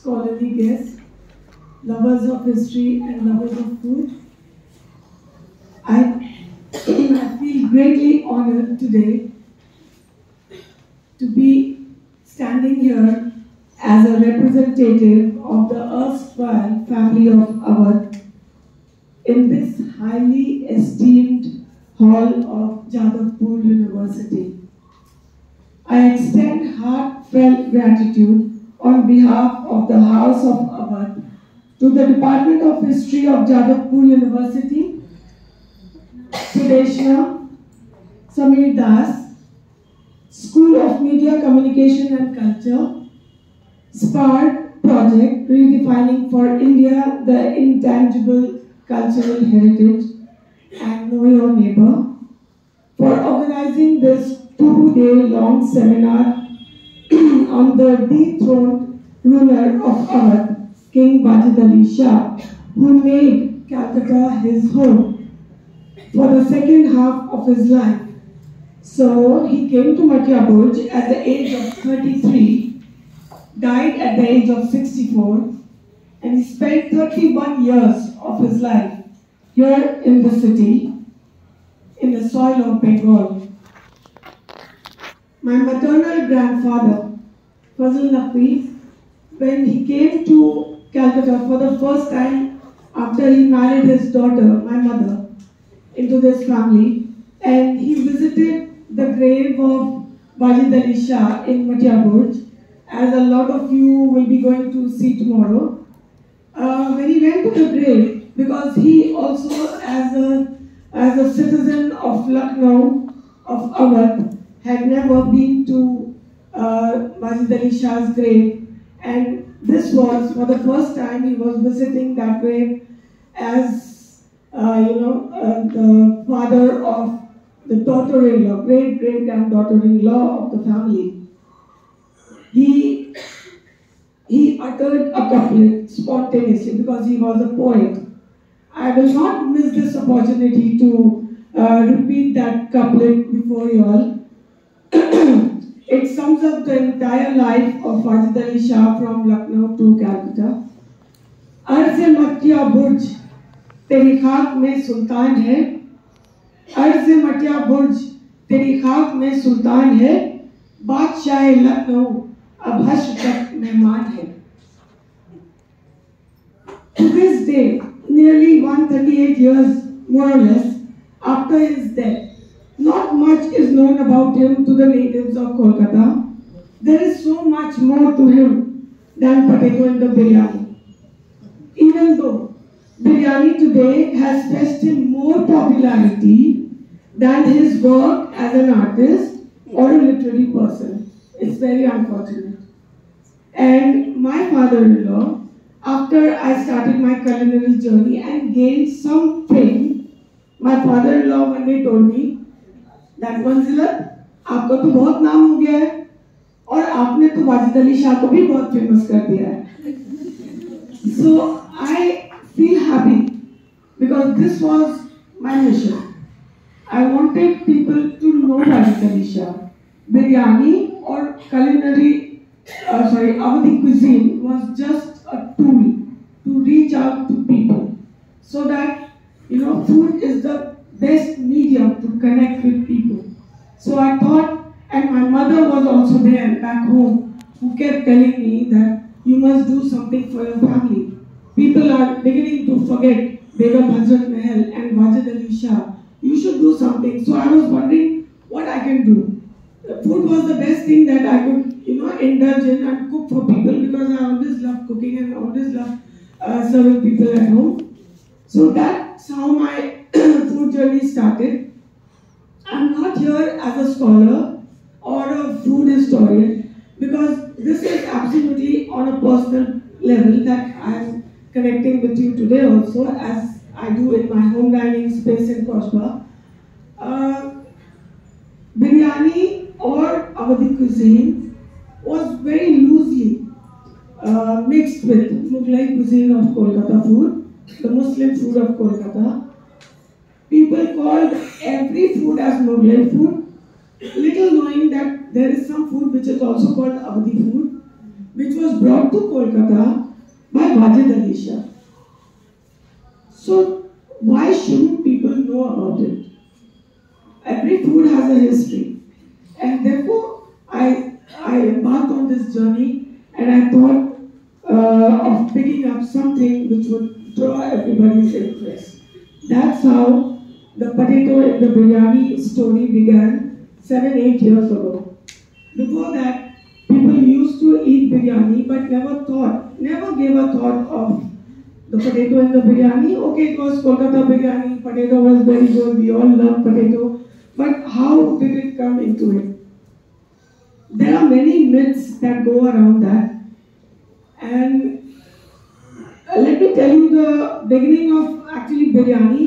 scholarly guests, lovers of history and lovers of food. I feel greatly honored today to be standing here as a representative of the erstwhile family of Awadh in this highly esteemed hall of Jadavpur University. I extend heartfelt gratitude on behalf of the House of Awadh to the Department of History of Jadavpur University, Sudeshna, Samir Das, School of Media, Communication and Culture, SPARD project redefining for India the intangible cultural heritage, and Know Your Neighbor for organizing this 2-day-long seminar on the dethroned ruler of Awadh, King Wajid Ali Shah, who made Calcutta his home for the second half of his life. So he came to Madhya Burj at the age of 33, died at the age of 64, and he spent 31 years of his life here in the city, in the soil of Bengal. My maternal grandfather, Fazl Naqvi, when he came to Calcutta for the first time after he married his daughter, my mother, into this family, and he visited the grave of Wajid Ali Shah in Madhya Burj, as a lot of you will be going to see tomorrow. When he went to the grave, because he also, as a citizen of Lucknow, of Awadh, had never been to Wajid Ali Shah's grave, and this was for the first time he was visiting that grave as the father of the daughter-in-law, great-great-granddaughter-in-law of the family. He uttered a couplet spontaneously because he was a poet. I will not miss this opportunity to repeat that couplet before you all. It sums up the entire life of Wajid Ali Shah from Lucknow to Calcutta. अर्ज़ मटिया बुर्ज तेरी खाक में सुल्तान है, अर्ज़ मटिया बुर्ज तेरी खाक में सुल्तान है, बादशाह लखनऊ अब हश्र तक मेहमान है. To this day, nearly 138 years more or less after his death, not much is known about him to the natives of Kolkata. There is so much more to him than potato in the biryani. Even though biryani today has fetched him more popularity than his work as an artist or a literary person. It's very unfortunate. And my father-in-law, after I started my culinary journey and gained some fame, my father-in-law one day told me that Manzilat, आपका तो बहुत नाम हो गया है और आपने तो वाजिद अली शाह को भी बहुत फेमस कर दिया है. So I feel happy because this was my mission. I wanted people to know Wajid Ali Shah. Biryani or Awadhi cuisine was just a tool to reach out to people, so that food is the best medium to connect with people. So I thought, and my mother was also there back home, who kept telling me that you must do something for your family. People are beginning to forget Begum, Hazrat, Mahal and Wajid Ali Shah. You should do something. So I was wondering what I can do. Food was the best thing that I could, indulge in and cook for people, because I always loved cooking and always loved serving people at home. So that's how my food journey started. I'm not here as a scholar or a food historian, because this is absolutely on a personal level that I'm connecting with you today also, as I do in my home dining space in Koshba. Biryani or Awadhi cuisine was very loosely mixed with Mughlai cuisine of Kolkata food, the Muslim food of Kolkata. People called every food as Mughlai food, little knowing that there is some food which is also called Awadhi food. which was brought to Kolkata by Wajid Ali Shah. So why shouldn't people know about it? Every food has a history, and therefore I embarked on this journey, and I thought of picking up something which would draw everybody's interest. That's how the potato in the biryani story began 7-8 years ago. Before that, people used to eat biryani but never gave a thought of the potato in the biryani. Okay, it was Kolkata biryani, potato was very good, we all love potato, but how did it come into it? There are many myths that go around that, and let me tell you the beginning of actually biryani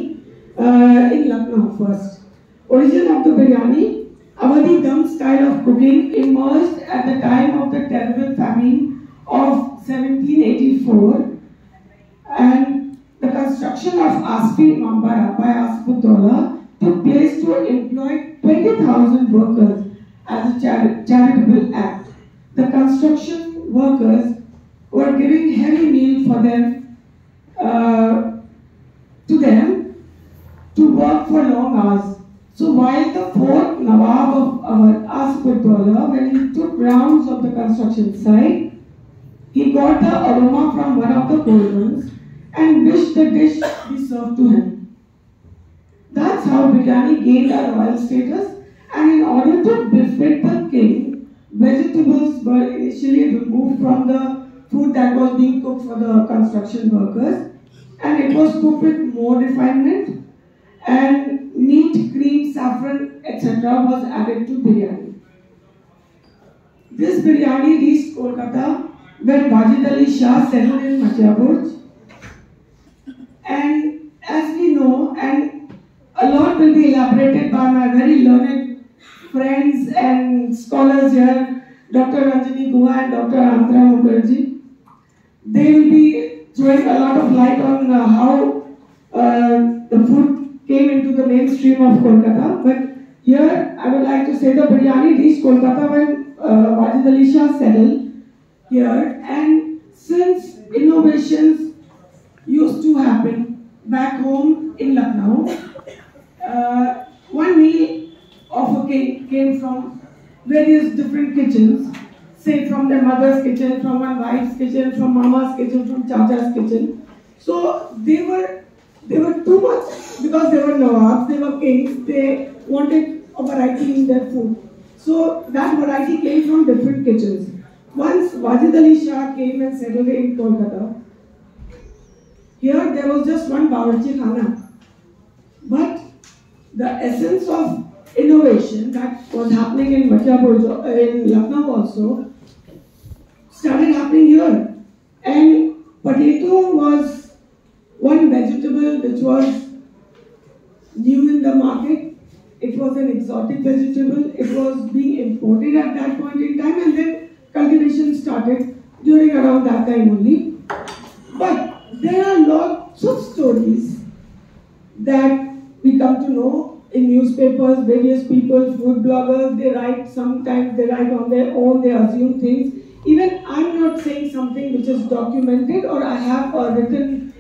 in Lucknow first. Origin of the biryani, Awadhi dum style of cooking emerged at the time of the terrible famine of 1784, and the construction of Aspi Mambara by Asputola took place to employ 20,000 workers as a charitable act. The construction workers were giving heavy meal for them to work for long hours. So while the fourth Nawab of Asputola, when he took rounds of the construction site, he got the aroma from one of the cauldrons and wished the dish be served to him. That's how biryani gained a royal status, and in order to befit the king, vegetables were initially removed from the food that was being cooked for the construction workers, and it was cooked with more refinement, and meat, cream, saffron, etc. was added to biryani. This biryani reached Kolkata when Wajid Ali Shah settled in Jadavpur. And as we know, and a lot will be elaborated by my very learned friends and scholars here, Dr. Ranjani Guha and Dr. Antara Mukherjee. They will be throwing a lot of light on how the food came into the mainstream of Kolkata. But here I would like to say the biryani reached Kolkata when Wajid Ali Shah settled here. And since innovations used to happen back home in Lucknow, one meal of a king came from various different kitchens, say from their mother's kitchen, from one wife's kitchen, from mama's kitchen, from chacha's kitchen. So they were too much, because they were Nawabs, they were kings, they wanted a variety in their food. So that variety came from different kitchens. Once Wajid Ali Shah came and settled in Kolkata, here there was just one Bawarchi Khana. But the essence of innovation that was happening in in Lucknow also started happening here. And potato was one vegetable which was new in the market. It was an exotic vegetable. It was being imported at that point in time, and then cultivation started during around that time only. But there are lots of stories that we come to know in newspapers, various people, food bloggers, they write, sometimes they write on their own, they assume things. Even I'm not saying something which is documented, or I have a written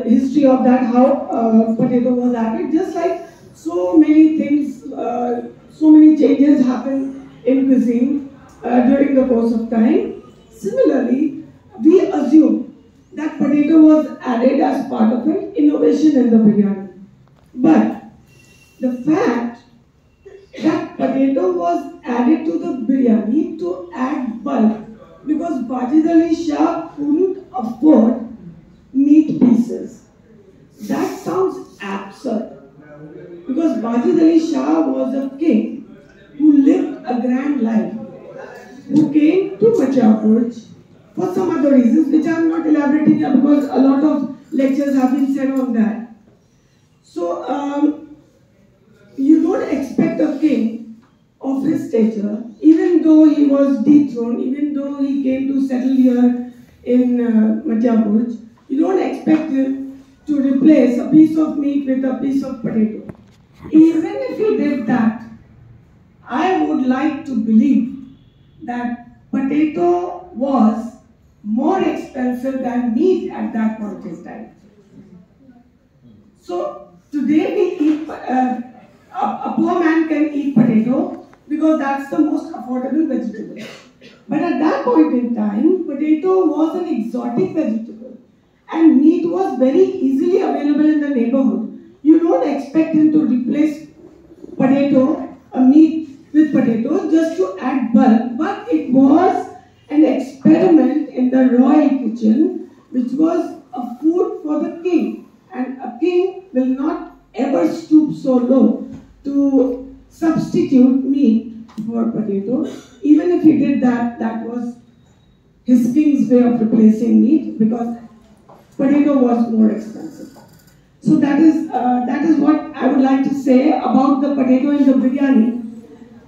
history of that, how potato was added. Just like so many things, so many changes happen in cuisine during the course of time. Similarly, we assume that potato was added as part of an innovation in the biryani. But the fact that potato was added to the biryani to add bulk, because Wajid Ali Shah couldn't afford meat pieces. That sounds absurd, because Wajid Ali Shah was a king who lived a grand life, who came to Jadavpur for some other reasons which I am not elaborating here, because a lot of lectures have been said on that. So you don't expect a king of his stature, even though he was dethroned, even though he came to settle here in Jadavpur, you don't expect him to replace a piece of meat with a piece of potato. Even if he did that, I would like to believe that potato was more expensive than meat at that point in time. So today we eat, a poor man can eat potato because that's the most affordable vegetable. But at that point in time, potato was an exotic vegetable and meat was very easily available in the neighborhood. You don't expect him to replace meat with potato just to add bulk, but it was an experiment in the royal kitchen, which was a food for the king. And a king will not ever stoop so low to substitute meat for potato. Even if he did that, that was his king's way of replacing meat because potato was more expensive. So that is what I would like to say about the potato in the biryani.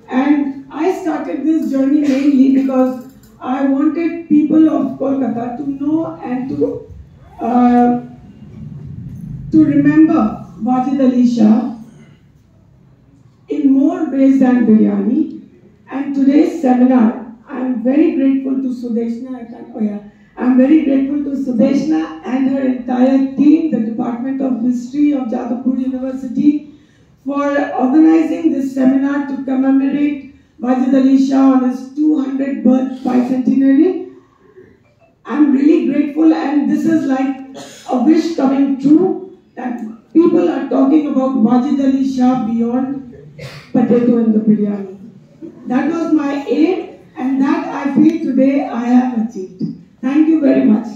And I started this journey mainly because I wanted people of Kolkata to know and to remember Wajid Ali Shah in more ways than biryani. And today's seminar, I am very grateful to Sudeshna. I'm very grateful to Sudeshna and her entire team, the Department of History of Jadavpur University, for organizing this seminar to commemorate Wajid Ali Shah on his 200th birth bicentenary. I'm really grateful, and this is like a wish coming true that people are talking about Wajid Ali Shah beyond potato in the biryani. That was my aim, and that I feel today I have achieved. Thank you very much.